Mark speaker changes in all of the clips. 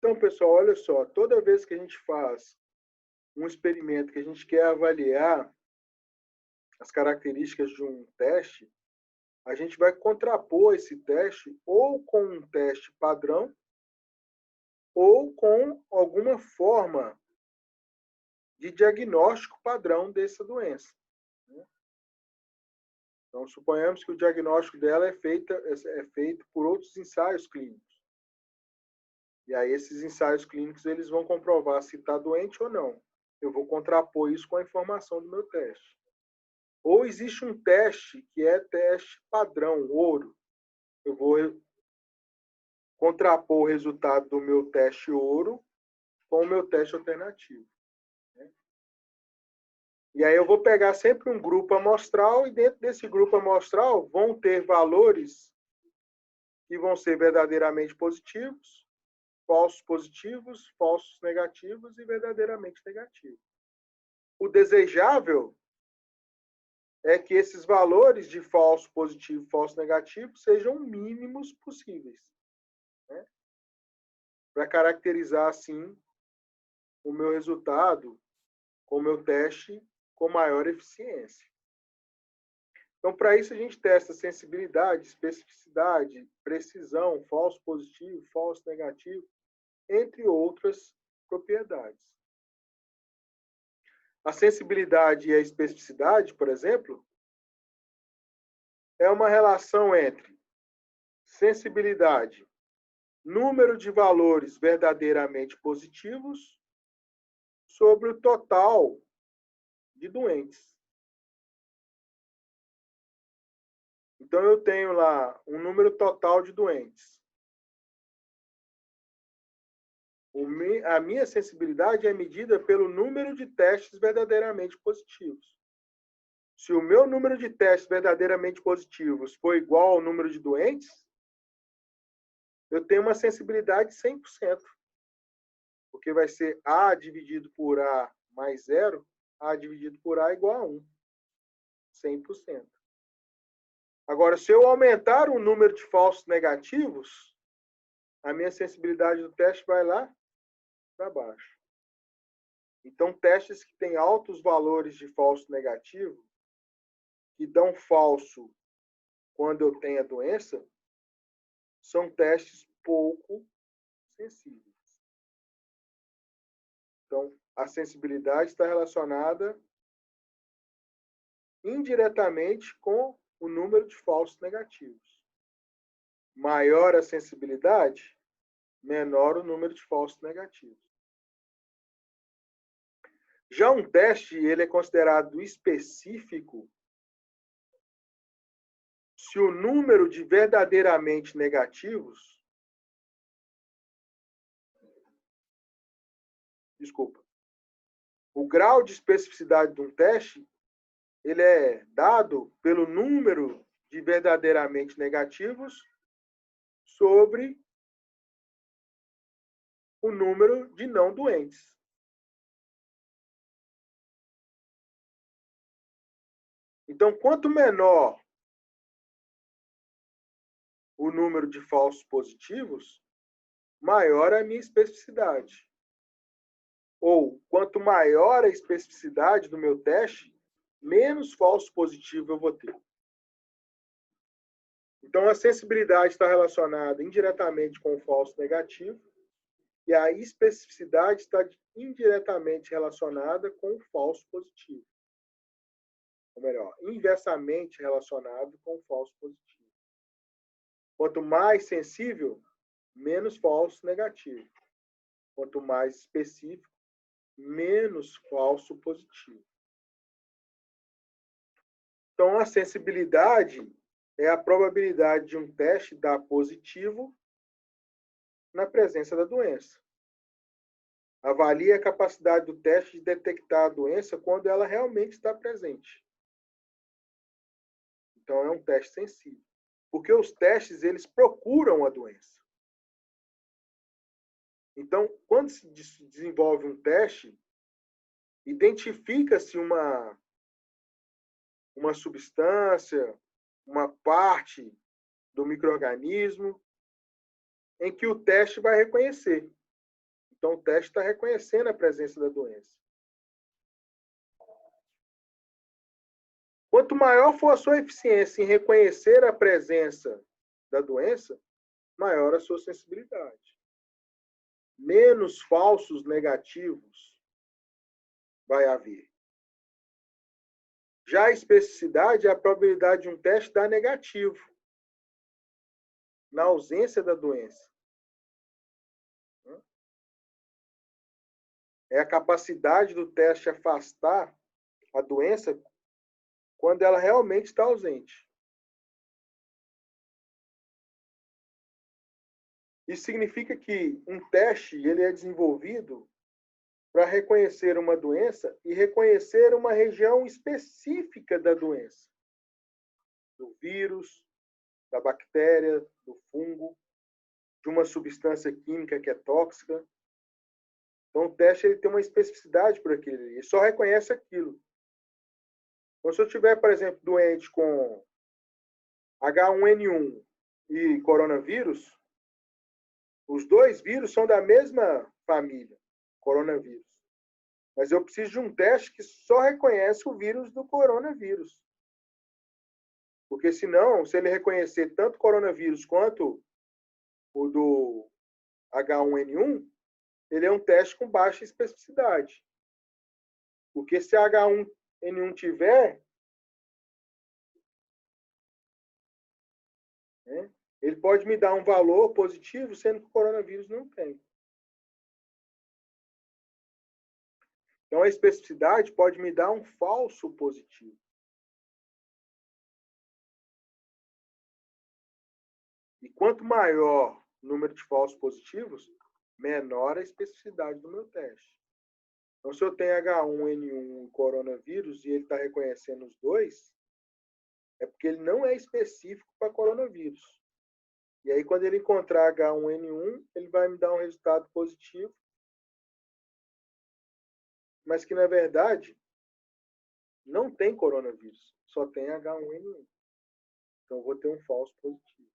Speaker 1: Então, pessoal, olha só, toda vez que a gente faz um experimento que a gente quer avaliar as características de um teste, a gente vai contrapor esse teste ou com um teste padrão ou com alguma forma de diagnóstico padrão dessa doença. Então, suponhamos que o diagnóstico dela é feito por outros ensaios clínicos. E aí, esses ensaios clínicos eles vão comprovar se está doente ou não. Eu vou contrapor isso com a informação do meu teste. Ou existe um teste que é teste padrão, ouro. Eu vou contrapor o resultado do meu teste ouro com o meu teste alternativo. E aí eu vou pegar sempre um grupo amostral e dentro desse grupo amostral vão ter valores que vão ser verdadeiramente positivos, falsos positivos, falsos negativos e verdadeiramente negativos. O desejável é que esses valores de falso positivo e falso negativo sejam mínimos possíveis, né? Para caracterizar, assim, o meu resultado com o meu teste com maior eficiência. Então, para isso, a gente testa sensibilidade, especificidade, precisão, falso positivo, falso negativo, entre outras propriedades. A sensibilidade e a especificidade, por exemplo, é uma relação entre sensibilidade, número de valores verdadeiramente positivos, sobre o total de doentes. Então, eu tenho lá um número total de doentes. A minha sensibilidade é medida pelo número de testes verdadeiramente positivos. Se o meu número de testes verdadeiramente positivos for igual ao número de doentes, eu tenho uma sensibilidade de 100%. Porque vai ser A dividido por A mais 0, A dividido por A igual a 1. 100%. Agora, se eu aumentar o número de falsos negativos, a minha sensibilidade do teste vai lá para baixo. Então, testes que têm altos valores de falso negativo, que dão falso quando eu tenho a doença, são testes pouco sensíveis. Então, a sensibilidade está relacionada indiretamente com o número de falsos negativos. Maior a sensibilidade, menor o número de falsos negativos. Já um teste, ele é considerado específico se o número de verdadeiramente negativos, o grau de especificidade de um teste, ele é dado pelo número de verdadeiramente negativos sobre o número de não doentes. Então, quanto menor o número de falsos positivos, maior a minha especificidade. Ou, quanto maior a especificidade do meu teste, menos falso positivo eu vou ter. Então, a sensibilidade está relacionada indiretamente com o falso negativo e a especificidade está indiretamente relacionada com o falso positivo. Ou melhor, inversamente relacionado com o falso positivo. Quanto mais sensível, menos falso negativo. Quanto mais específico, menos falso positivo. Então, a sensibilidade é a probabilidade de um teste dar positivo na presença da doença. Avalia a capacidade do teste de detectar a doença quando ela realmente está presente. Então, é um teste sensível. Porque os testes, eles procuram a doença. Então, quando se desenvolve um teste, identifica-se uma substância, uma parte do micro-organismo, em que o teste vai reconhecer. Então, o teste está reconhecendo a presença da doença. Quanto maior for a sua eficiência em reconhecer a presença da doença, maior a sua sensibilidade. Menos falsos negativos vai haver. Já a especificidade é a probabilidade de um teste dar negativo, na ausência da doença. É a capacidade do teste afastar a doença quando ela realmente está ausente. Isso significa que um teste ele é desenvolvido para reconhecer uma doença e reconhecer uma região específica da doença. Do vírus, da bactéria, do fungo, de uma substância química que é tóxica. Então, o teste ele tem uma especificidade por aquilo. Ele só reconhece aquilo. Então, se eu tiver, por exemplo, doente com H1N1 e coronavírus, os dois vírus são da mesma família, coronavírus. Mas eu preciso de um teste que só reconhece o vírus do coronavírus. Porque senão, se ele reconhecer tanto o coronavírus quanto o do H1N1, ele é um teste com baixa especificidade. Porque se H1N1 tiver, né, ele pode me dar um valor positivo, sendo que o coronavírus não tem. Então, a especificidade pode me dar um falso positivo. E quanto maior o número de falsos positivos, menor a especificidade do meu teste. Então, se eu tenho H1N1 e coronavírus e ele está reconhecendo os dois, é porque ele não é específico para coronavírus. E aí, quando ele encontrar H1N1, ele vai me dar um resultado positivo, mas que, na verdade, não tem coronavírus, só tem H1N1. Então, eu vou ter um falso positivo.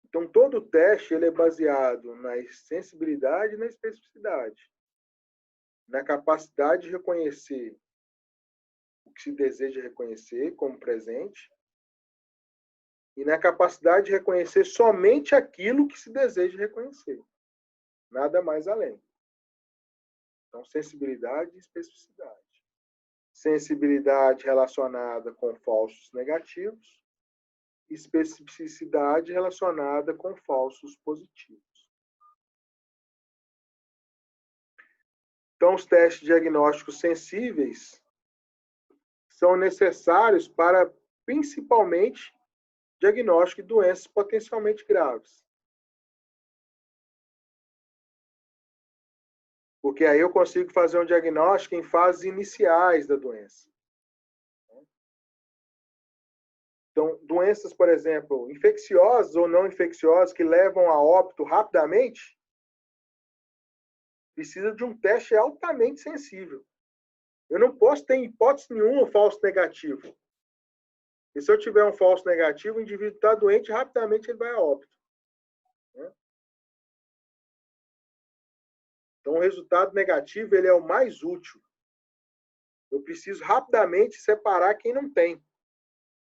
Speaker 1: Então, todo teste ele é baseado na sensibilidade e na especificidade, na capacidade de reconhecer o que se deseja reconhecer como presente e na capacidade de reconhecer somente aquilo que se deseja reconhecer, nada mais além. Então, sensibilidade e especificidade. Sensibilidade relacionada com falsos negativos, especificidade relacionada com falsos positivos. Então, os testes diagnósticos sensíveis são necessários para, principalmente, diagnóstico de doenças potencialmente graves. Porque aí eu consigo fazer um diagnóstico em fases iniciais da doença. Então, doenças, por exemplo, infecciosas ou não infecciosas que levam a óbito rapidamente, precisa de um teste altamente sensível. Eu não posso ter, em hipótese nenhuma, um falso negativo. E se eu tiver um falso negativo, o indivíduo está doente, rapidamente ele vai a óbito. Então, o resultado negativo ele é o mais útil. Eu preciso rapidamente separar quem não tem,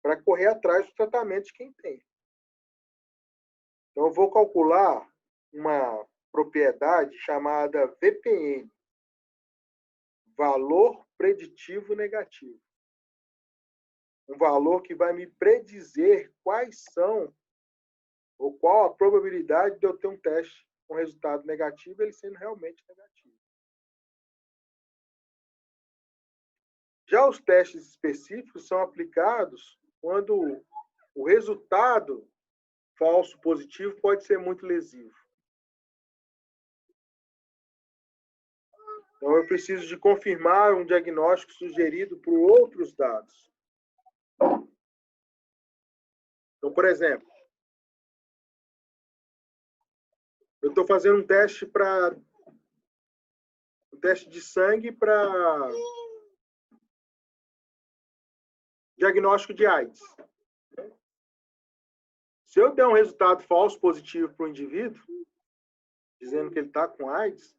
Speaker 1: para correr atrás do tratamento de quem tem. Então, eu vou calcular uma propriedade chamada VPN, valor preditivo negativo. Um valor que vai me predizer quais são ou qual a probabilidade de eu ter um teste com resultado negativo, ele sendo realmente negativo. Já os testes específicos são aplicados quando o resultado falso positivo pode ser muito lesivo. Então, eu preciso de confirmar um diagnóstico sugerido por outros dados. Então, por exemplo, eu estou fazendo um teste de sangue para diagnóstico de AIDS. Se eu der um resultado falso positivo para o indivíduo, dizendo que ele está com AIDS,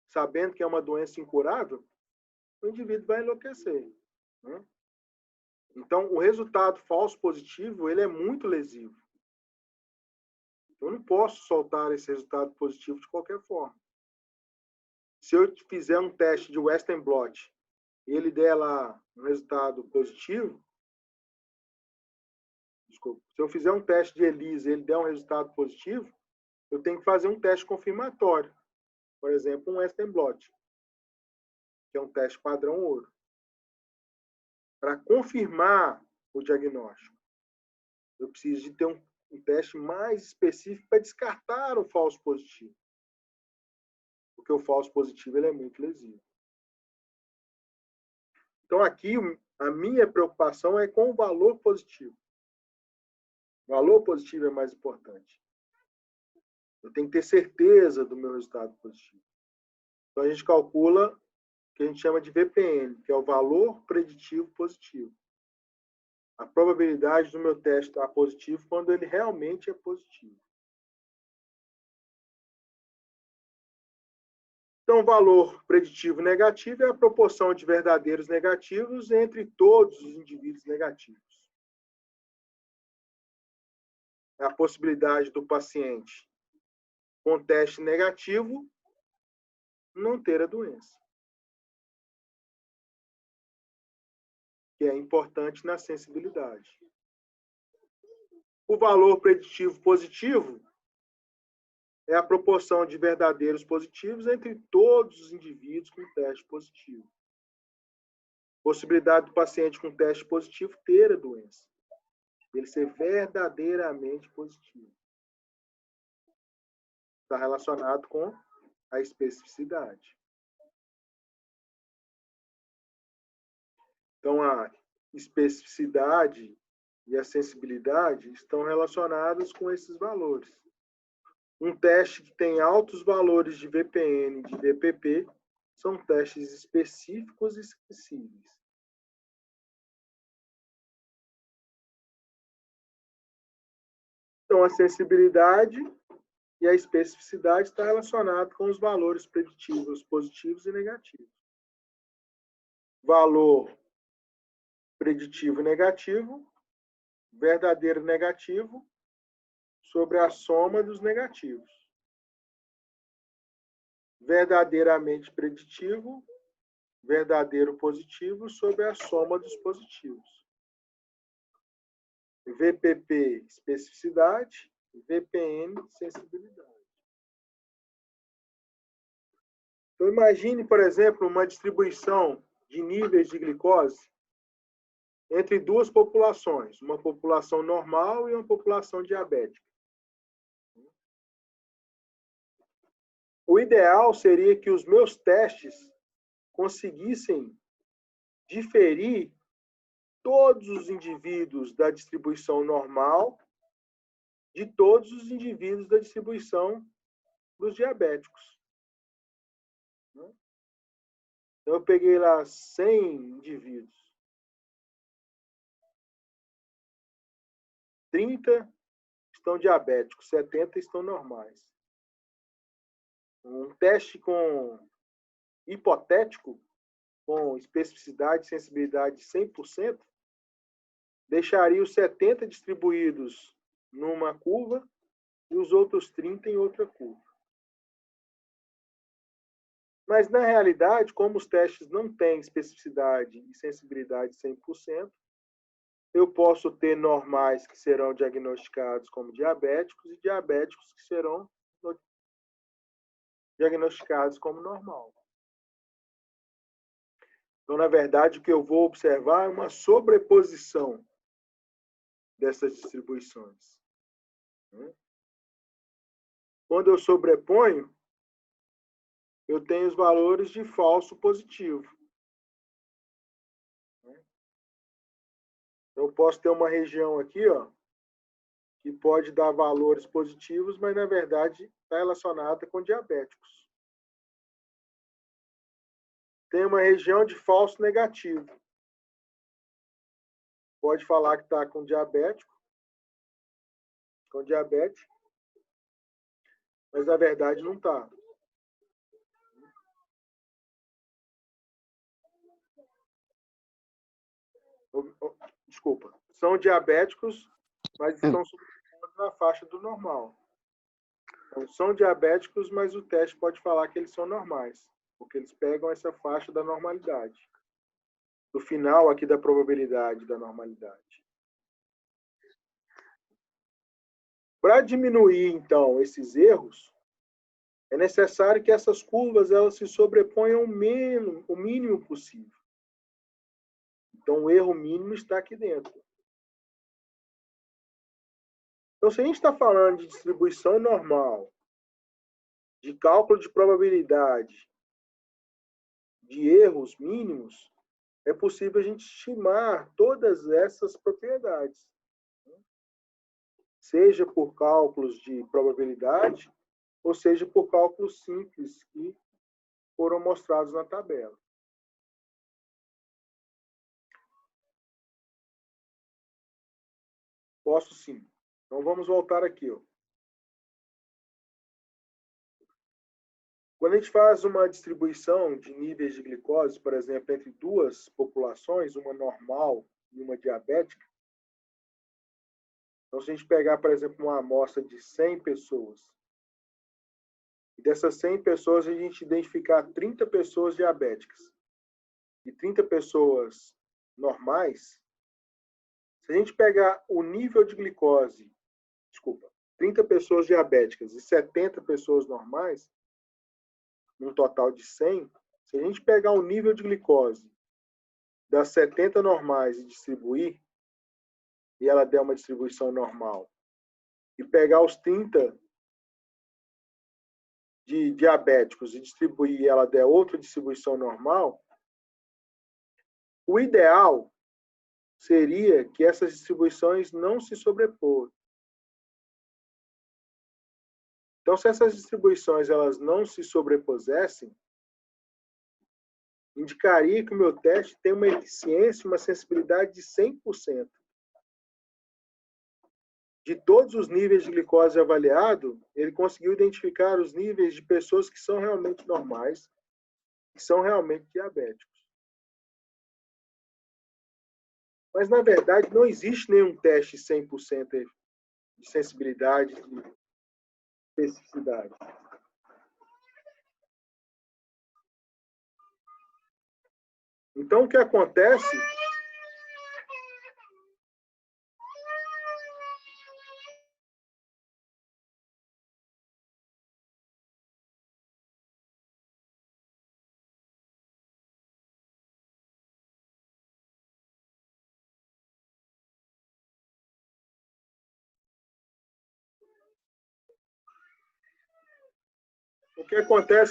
Speaker 1: sabendo que é uma doença incurável, o indivíduo vai enlouquecer. Né? Então, o resultado falso positivo, ele é muito lesivo. Eu não posso soltar esse resultado positivo de qualquer forma. Se eu fizer um teste de Western blot e ele der lá um resultado positivo, desculpa, se eu fizer um teste de ELISA e ele der um resultado positivo, eu tenho que fazer um teste confirmatório. Por exemplo, um Western blot, que é um teste padrão ouro, para confirmar o diagnóstico. Eu preciso de ter um teste mais específico para descartar o falso positivo. Porque o falso positivo ele é muito lesivo. Então, aqui, a minha preocupação é com o valor positivo. O valor positivo é mais importante. Eu tenho que ter certeza do meu resultado positivo. Então, a gente calcula o que a gente chama de VPN, que é o valor preditivo positivo. A probabilidade do meu teste estar positivo quando ele realmente é positivo. Então, o valor preditivo negativo é a proporção de verdadeiros negativos entre todos os indivíduos negativos. É a possibilidade do paciente com teste negativo não ter a doença. Que é importante na sensibilidade. O valor preditivo positivo é a proporção de verdadeiros positivos entre todos os indivíduos com teste positivo. Possibilidade do paciente com teste positivo ter a doença. Ele ser verdadeiramente positivo. Está relacionado com a especificidade. Então, a especificidade e a sensibilidade estão relacionadas com esses valores. Um teste que tem altos valores de VPN e de VPP são testes específicos e sensíveis. Então, a sensibilidade e a especificidade está relacionada com os valores preditivos positivos e negativos. Valor preditivo negativo, verdadeiro negativo, sobre a soma dos negativos. Verdadeiramente preditivo, verdadeiro positivo, sobre a soma dos positivos. VPP, especificidade, VPN, sensibilidade. Então, imagine, por exemplo, uma distribuição de níveis de glicose entre duas populações, uma população normal e uma população diabética. O ideal seria que os meus testes conseguissem diferir todos os indivíduos da distribuição normal de todos os indivíduos da distribuição dos diabéticos. Então, eu peguei lá 100 indivíduos. 30 estão diabéticos, 70 estão normais. Um teste hipotético, com especificidade e sensibilidade de 100%, deixaria os 70 distribuídos numa curva e os outros 30 em outra curva. Mas, na realidade, como os testes não têm especificidade e sensibilidade de 100%, eu posso ter normais que serão diagnosticados como diabéticos e diabéticos que serão diagnosticados como normal. Então, na verdade, o que eu vou observar é uma sobreposição dessas distribuições. Quando eu sobreponho, eu tenho os valores de falso positivo. Eu posso ter uma região aqui, ó, que pode dar valores positivos, mas, na verdade, está relacionada com diabéticos. Tem uma região de falso negativo. Pode falar que está com diabético, com diabetes, mas na verdade não está. Desculpa. São diabéticos, mas estão na faixa do normal. Então, são diabéticos, mas o teste pode falar que eles são normais, porque eles pegam essa faixa da normalidade. Do final aqui da probabilidade da normalidade. Para diminuir, então, esses erros, é necessário que essas curvas elas se sobreponham o mínimo possível. Então, o erro mínimo está aqui dentro. Então, se a gente está falando de distribuição normal, de cálculo de probabilidade, de erros mínimos, é possível a gente estimar todas essas propriedades. Seja por cálculos de probabilidade, ou seja por cálculos simples que foram mostrados na tabela. Posso sim. Então vamos voltar aqui. Ó. Quando a gente faz uma distribuição de níveis de glicose, por exemplo, entre duas populações, uma normal e uma diabética, então se a gente pegar, por exemplo, uma amostra de 100 pessoas, e dessas 100 pessoas a gente identificar 30 pessoas diabéticas e 30 pessoas normais, se a gente pegar o nível de glicose, 30 pessoas diabéticas e 70 pessoas normais, num total de 100, se a gente pegar o nível de glicose das 70 normais e distribuir, e ela der uma distribuição normal, e pegar os 30 de diabéticos e distribuir e ela der outra distribuição normal, o ideal seria que essas distribuições não se sobrepossem. Então, se essas distribuições elas não se sobrepusessem, indicaria que o meu teste tem uma eficiência, uma sensibilidade de 100%. De todos os níveis de glicose avaliado, ele conseguiu identificar os níveis de pessoas que são realmente normais, que são realmente diabéticos. Mas, na verdade, não existe nenhum teste 100% de sensibilidade, de especificidade. Então, o que acontece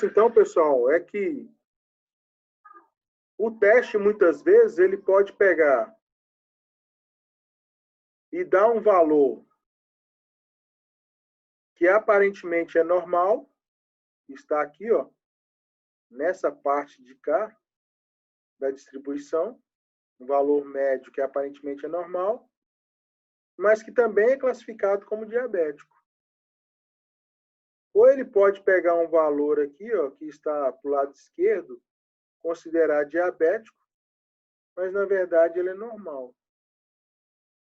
Speaker 1: então, pessoal, é que o teste, muitas vezes, ele pode pegar e dar um valor que aparentemente é normal, está aqui, ó, nessa parte de cá da distribuição, um valor médio que aparentemente é normal, mas que também é classificado como diabético. Ou ele pode pegar um valor aqui, ó, que está para o lado esquerdo, considerar diabético, mas na verdade ele é normal.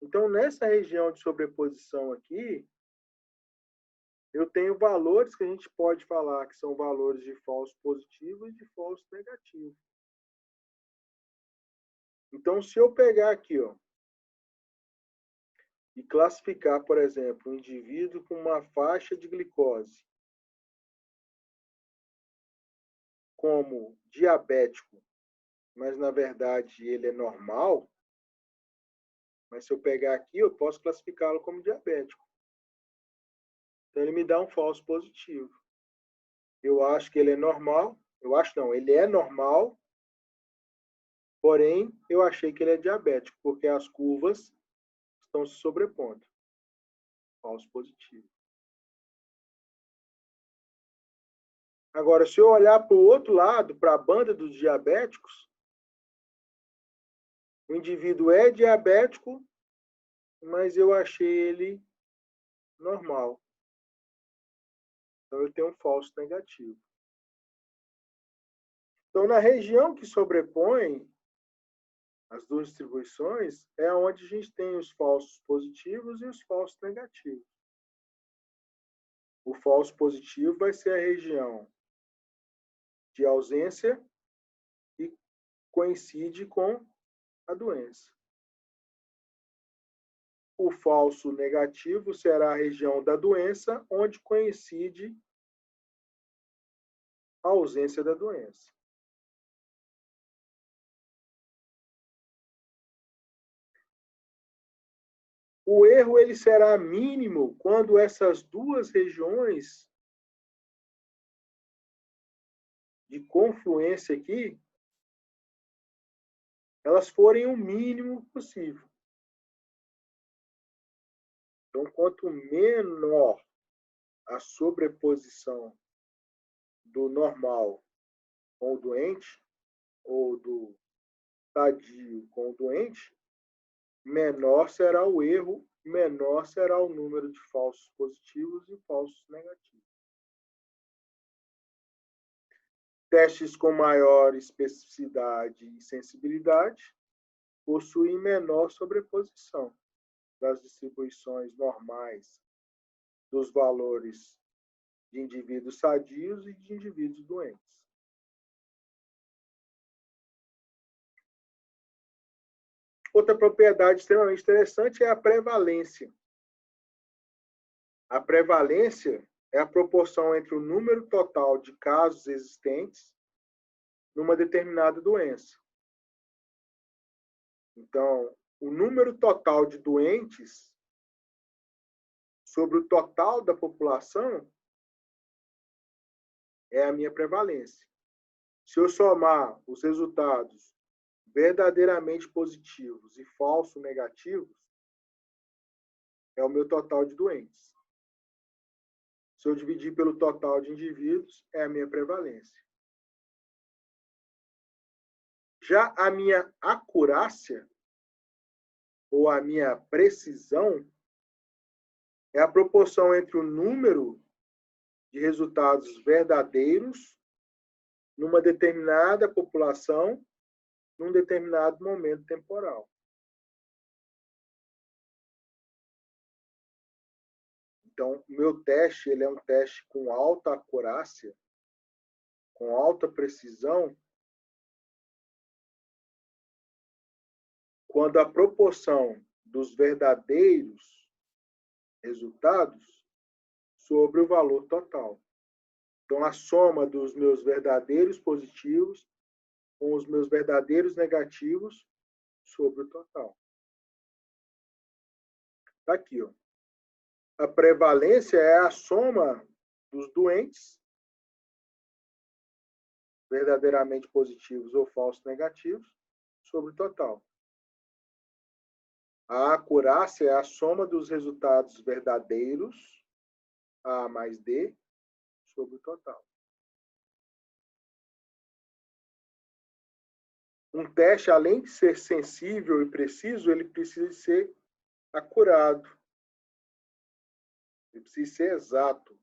Speaker 1: Então, nessa região de sobreposição aqui, eu tenho valores que a gente pode falar que são valores de falso positivo e de falso negativo. Então, se eu pegar aqui, ó, e classificar, por exemplo, um indivíduo com uma faixa de glicose como diabético, mas na verdade ele é normal, mas se eu pegar aqui, eu posso classificá-lo como diabético. Então ele me dá um falso positivo. Eu acho que ele é normal, eu acho não, ele é normal, porém eu achei que ele é diabético, porque as curvas estão se sobrepondo. Falso positivo. Agora, se eu olhar para o outro lado, para a banda dos diabéticos, o indivíduo é diabético, mas eu achei ele normal. Então, eu tenho um falso negativo. Então, na região que sobrepõe as duas distribuições, é onde a gente tem os falsos positivos e os falsos negativos. O falso positivo vai ser a região de ausência e coincide com a doença. O falso negativo será a região da doença, onde coincide a ausência da doença. O erro ele será mínimo quando essas duas regiões de confluência aqui, elas forem o mínimo possível. Então, quanto menor a sobreposição do normal com o doente, ou do sadio com o doente, menor será o erro, menor será o número de falsos positivos e falsos negativos. Testes com maior especificidade e sensibilidade possuem menor sobreposição das distribuições normais dos valores de indivíduos sadios e de indivíduos doentes. Outra propriedade extremamente interessante é a prevalência. A prevalência é a proporção entre o número total de casos existentes numa determinada doença. Então, o número total de doentes sobre o total da população é a minha prevalência. Se eu somar os resultados verdadeiramente positivos e falso negativos, é o meu total de doentes. Se eu dividir pelo total de indivíduos, é a minha prevalência. Já a minha acurácia, ou a minha precisão, é a proporção entre o número de resultados verdadeiros numa determinada população, num determinado momento temporal. Então, o meu teste ele é um teste com alta acurácia, com alta precisão, quando a proporção dos verdadeiros resultados sobre o valor total. Então, a soma dos meus verdadeiros positivos com os meus verdadeiros negativos sobre o total. Está aqui, ó. A prevalência é a soma dos doentes, verdadeiramente positivos ou falsos negativos, sobre o total. A acurácia é a soma dos resultados verdadeiros, A mais D, sobre o total. Um teste, além de ser sensível e preciso, ele precisa ser acurado. Ele precisa ser exato.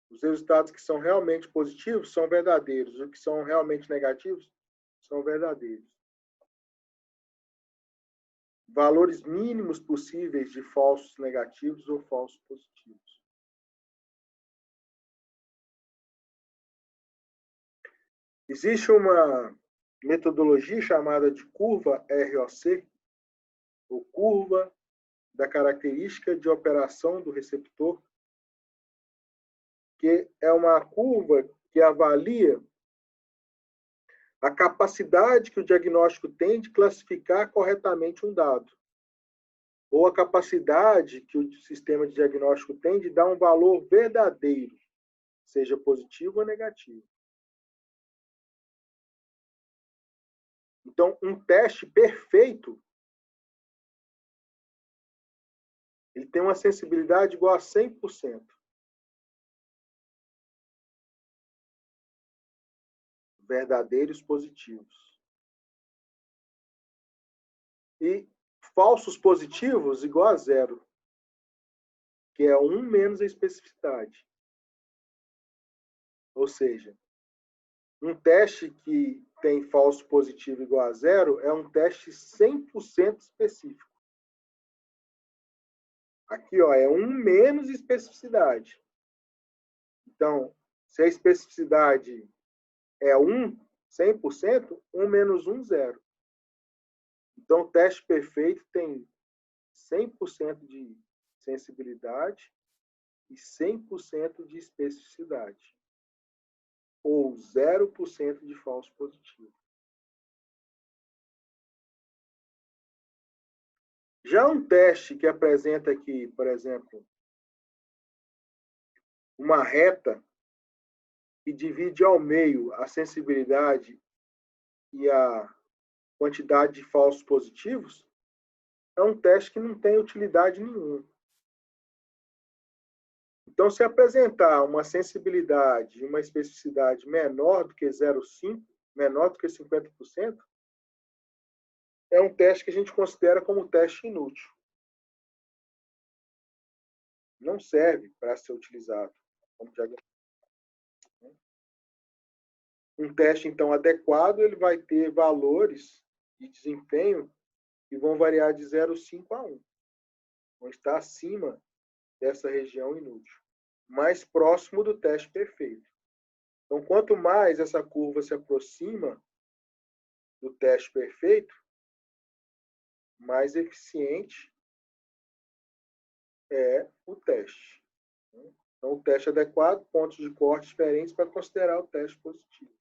Speaker 1: Os resultados que são realmente positivos são verdadeiros. Os que são realmente negativos são verdadeiros. Valores mínimos possíveis de falsos negativos ou falsos positivos. Existe uma metodologia chamada de curva ROC, ou curva da característica de operação do receptor, que é uma curva que avalia a capacidade que o diagnóstico tem de classificar corretamente um dado, ou a capacidade que o sistema de diagnóstico tem de dar um valor verdadeiro, seja positivo ou negativo. Então, um teste perfeito, ele tem uma sensibilidade igual a 100%. Verdadeiros positivos. E falsos positivos igual a 0. que é 1 menos a especificidade. Ou seja, um teste que tem falso positivo igual a 0 é um teste 100% específico. Aqui, ó, é 1 menos especificidade. Então, se a especificidade é 1, 100%, 1 menos 1, 0. Então, o teste perfeito tem 100% de sensibilidade e 100% de especificidade, ou 0% de falso positivo. Já um teste que apresenta aqui, por exemplo, uma reta que divide ao meio a sensibilidade e a quantidade de falsos positivos, é um teste que não tem utilidade nenhuma. Então, se apresentar uma sensibilidade e uma especificidade menor do que 0,5, menor do que 50%, é um teste que a gente considera como teste inútil. Não serve para ser utilizado como diagnóstico. Um teste, então, adequado, ele vai ter valores de desempenho que vão variar de 0,5 a 1. Vão estar acima dessa região inútil, mais próximo do teste perfeito. Então, quanto mais essa curva se aproxima do teste perfeito, mais eficiente é o teste. Então, o teste adequado, pontos de corte diferentes para considerar o teste positivo.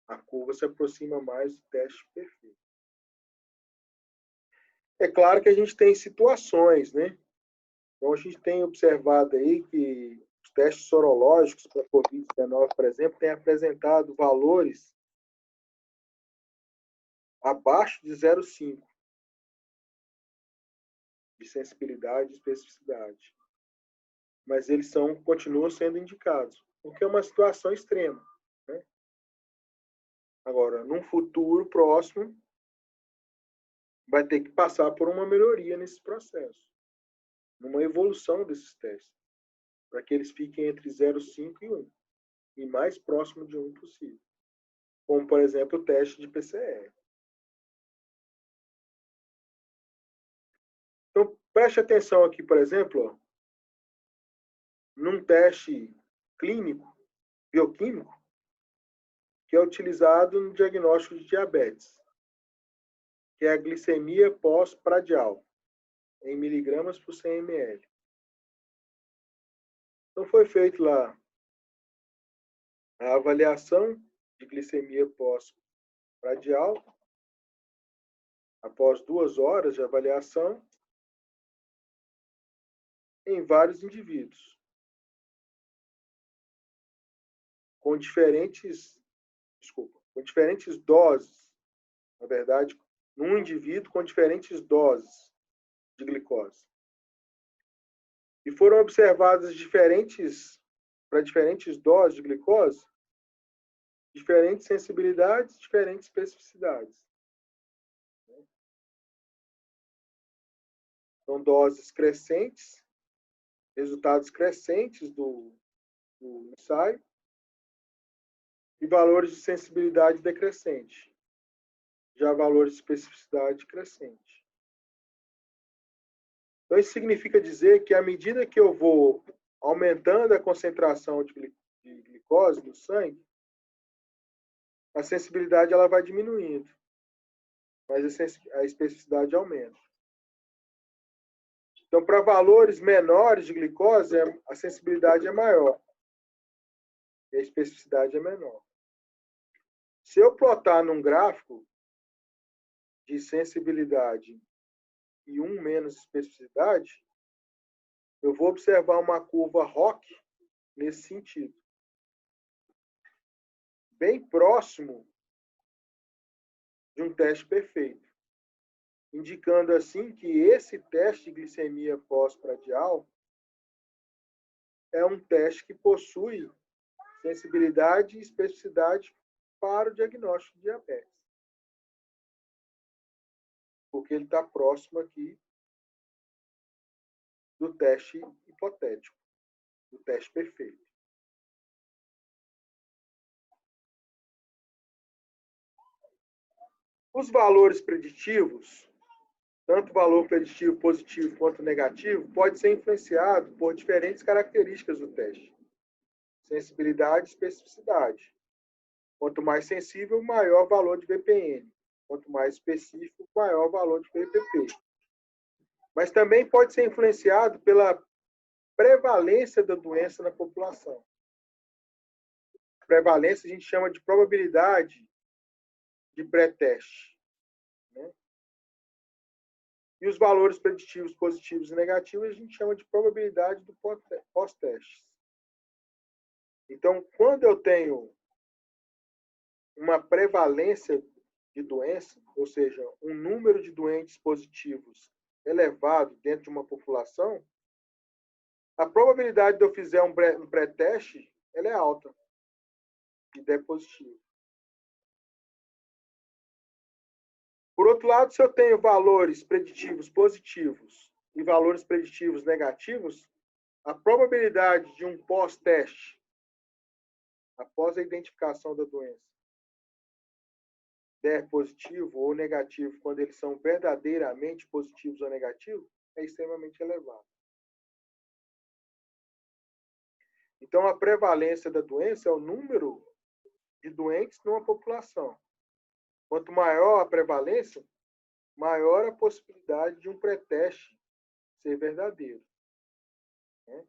Speaker 1: A curva se aproxima mais do teste perfeito. É claro que a gente tem situações, né? Então, a gente tem observado aí que os testes sorológicos para Covid-19, por exemplo, têm apresentado valores abaixo de 0,5 de sensibilidade e especificidade. Mas eles continuam sendo indicados, porque é uma situação extrema, né? Agora, num futuro próximo, vai ter que passar por uma melhoria nesse processo, uma evolução desses testes, para que eles fiquem entre 0,5 e 1, e mais próximo de 1 possível. Como, por exemplo, o teste de PCR. Então, preste atenção aqui, por exemplo, ó, num teste clínico, bioquímico, que é utilizado no diagnóstico de diabetes, que é a glicemia pós-pradial, em miligramas por 100 ml. Então, foi feito lá a avaliação de glicemia pós-pradial, após 2 horas de avaliação, em vários indivíduos, com diferentes doses, na verdade, num indivíduo com diferentes doses de glicose. E foram observadas para diferentes doses de glicose, diferentes sensibilidades, diferentes especificidades. São doses crescentes, resultados crescentes do ensaio, e valores de sensibilidade decrescente, já valores de especificidade crescente. Então, isso significa dizer que, à medida que eu vou aumentando a concentração de glicose no sangue, a sensibilidade ela vai diminuindo, mas a especificidade aumenta. Então, para valores menores de glicose, a sensibilidade é maior e a especificidade é menor. Se eu plotar num gráfico de sensibilidade e 1 menos especificidade, eu vou observar uma curva ROC nesse sentido. Bem próximo de um teste perfeito, indicando assim que esse teste de glicemia pós-pradial é um teste que possui sensibilidade e especificidade para o diagnóstico de diabetes. Porque ele está próximo aqui do teste hipotético, do teste perfeito. Os valores preditivos, tanto o valor preditivo positivo quanto negativo, pode ser influenciado por diferentes características do teste. Sensibilidade e especificidade. Quanto mais sensível, maior valor de VPN. Quanto mais específico, maior valor de VPP. Mas também pode ser influenciado pela prevalência da doença na população. Prevalência a gente chama de probabilidade de pré-teste. Né? E os valores preditivos positivos e negativos a gente chama de probabilidade do pós-teste. Então, quando eu tenho uma prevalência de doença, ou seja, um número de doentes positivos elevado dentro de uma população, a probabilidade de eu fizer um pré-teste, ela é alta, e der positivo. Por outro lado, se eu tenho valores preditivos positivos e valores preditivos negativos, a probabilidade de um pós-teste, após a identificação da doença, der positivo ou negativo, quando eles são verdadeiramente positivos ou negativos, é extremamente elevado. Então, a prevalência da doença é o número de doentes numa população. Quanto maior a prevalência, maior a possibilidade de um pré-teste ser verdadeiro. Né?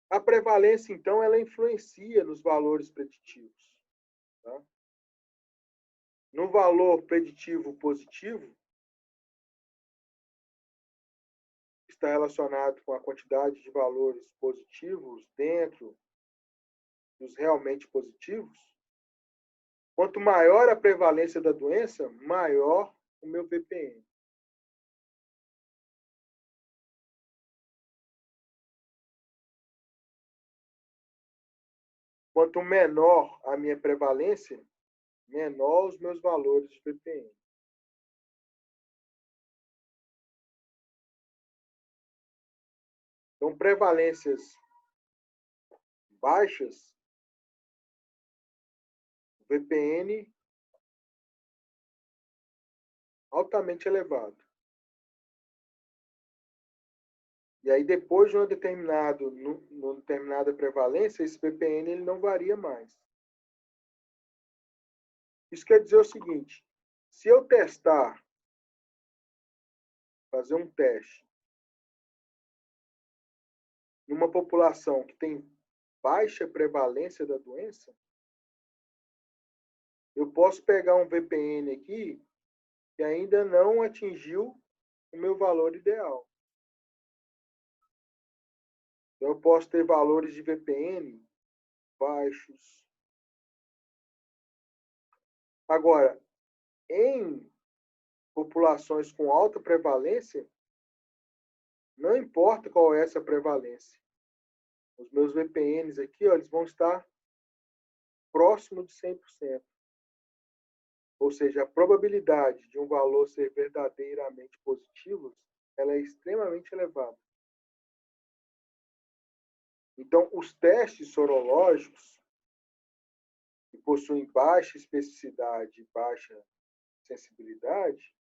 Speaker 1: A prevalência, então, ela influencia nos valores preditivos. Tá? No valor preditivo positivo, está relacionado com a quantidade de valores positivos dentro dos realmente positivos. Quanto maior a prevalência da doença, maior o meu VPN. Quanto menor a minha prevalência, menor os meus valores de VPN. Então, prevalências baixas, VPN altamente elevado. E aí, depois de uma determinada prevalência, esse VPN ele não varia mais. Isso quer dizer o seguinte, se eu testar, fazer um teste, numa população que tem baixa prevalência da doença, eu posso pegar um VPN aqui que ainda não atingiu o meu valor ideal. Então, eu posso ter valores de VPN baixos. Agora, em populações com alta prevalência, não importa qual é essa prevalência. Os meus VPNs aqui, ó, eles vão estar próximo de 100%. Ou seja, a probabilidade de um valor ser verdadeiramente positivo, ela é extremamente elevada. Então, os testes sorológicos, que possuem baixa especificidade e baixa sensibilidade,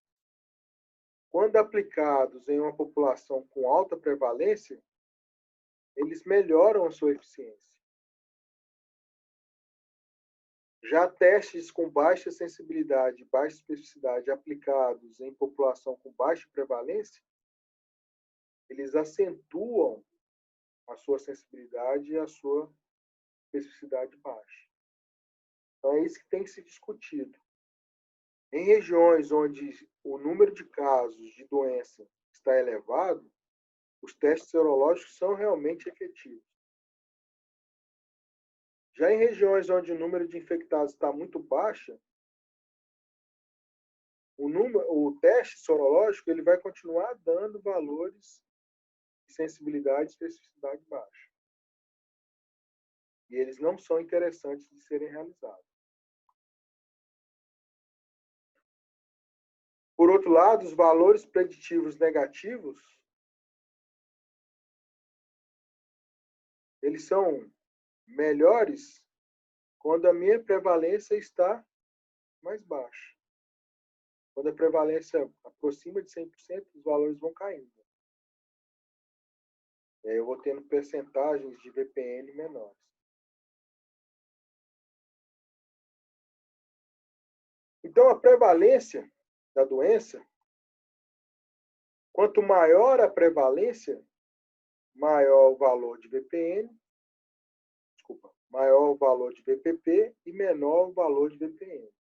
Speaker 1: quando aplicados em uma população com alta prevalência, eles melhoram a sua eficiência. Já testes com baixa sensibilidade e baixa especificidade aplicados em população com baixa prevalência, eles acentuam a sua sensibilidade e a sua especificidade baixa. Então, é isso que tem que ser discutido. Em regiões onde o número de casos de doença está elevado, os testes serológicos são realmente efetivos. Já em regiões onde o número de infectados está muito baixo, o teste sorológico ele vai continuar dando valores de sensibilidade e especificidade baixa. E eles não são interessantes de serem realizados. Por outro lado, os valores preditivos negativos, eles são melhores quando a minha prevalência está mais baixa. Quando a prevalência aproxima de 100%, os valores vão caindo. E aí eu vou tendo percentagens de VPN menores. Então, a prevalência da doença, quanto maior a prevalência, maior o valor de VPN, maior o valor de VPP e menor o valor de VPN.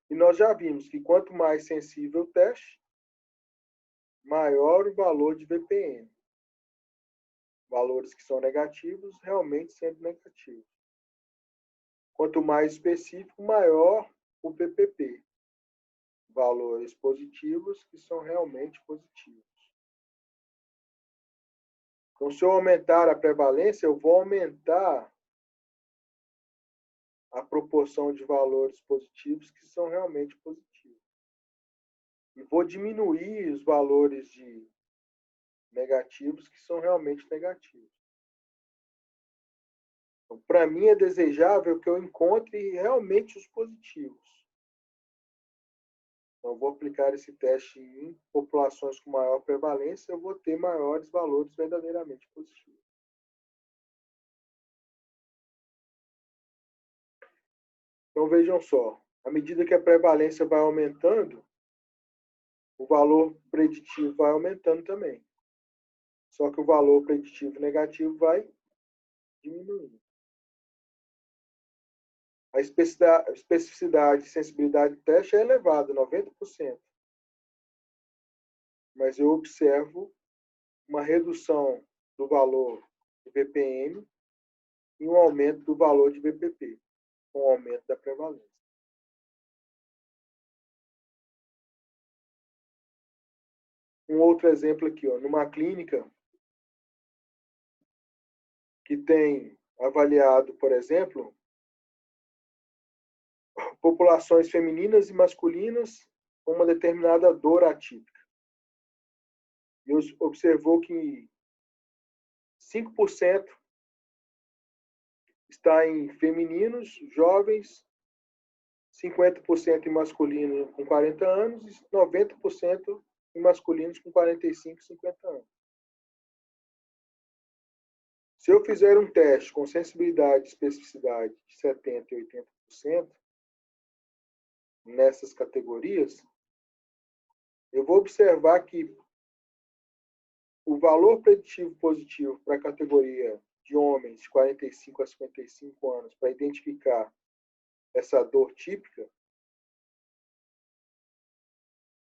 Speaker 1: E nós já vimos que quanto mais sensível o teste, maior o valor de VPN. Valores que são negativos, realmente sendo negativos. Quanto mais específico, maior o VPP. Valores positivos que são realmente positivos. Então, se eu aumentar a prevalência, eu vou aumentar a proporção de valores positivos que são realmente positivos. E vou diminuir os valores de negativos que são realmente negativos. Então, para mim, é desejável que eu encontre realmente os positivos. Então, eu vou aplicar esse teste em populações com maior prevalência, eu vou ter maiores valores verdadeiramente positivos. Então, vejam só, à medida que a prevalência vai aumentando, o valor preditivo vai aumentando também. Só que o valor preditivo negativo vai diminuindo. A especificidade e sensibilidade do teste é elevada, 90%. Mas eu observo uma redução do valor de VPN e um aumento do valor de VPP, com o aumento da prevalência. Um outro exemplo aqui, ó, numa clínica que tem avaliado, por exemplo, populações femininas e masculinas com uma determinada dor atípica. E observou que 5% está em femininos, jovens, 50% em masculino com 40 anos e 90% em masculinos com 45 e 50 anos. Se eu fizer um teste com sensibilidade e especificidade de 70% e 80% nessas categorias, eu vou observar que o valor preditivo positivo para a categoria de homens de 45 a 55 anos para identificar essa dor típica,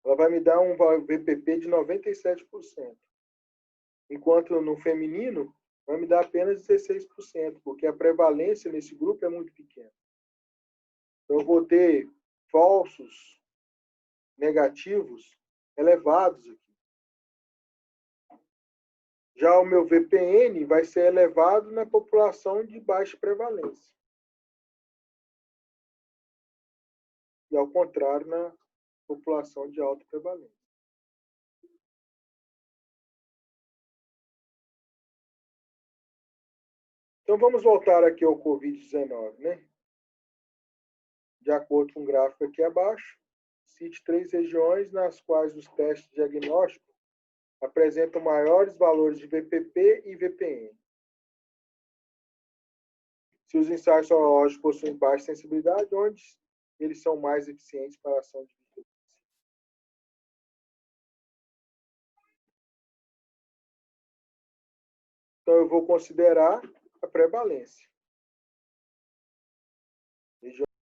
Speaker 1: ela vai me dar um VPP de 97%. Enquanto no feminino, vai me dar apenas 16%, porque a prevalência nesse grupo é muito pequena. Então, eu vou ter falsos negativos elevados aqui. Já o meu VPN vai ser elevado na população de baixa prevalência. E ao contrário, na população de alta prevalência. Então, vamos voltar aqui ao Covid-19, né? De acordo com o gráfico aqui abaixo, cite 3 regiões nas quais os testes diagnósticos apresentam maiores valores de VPP e VPN. Se os ensaios sorológicos possuem baixa sensibilidade, onde eles são mais eficientes para a ação de vigilância? Então, eu vou considerar a prevalência.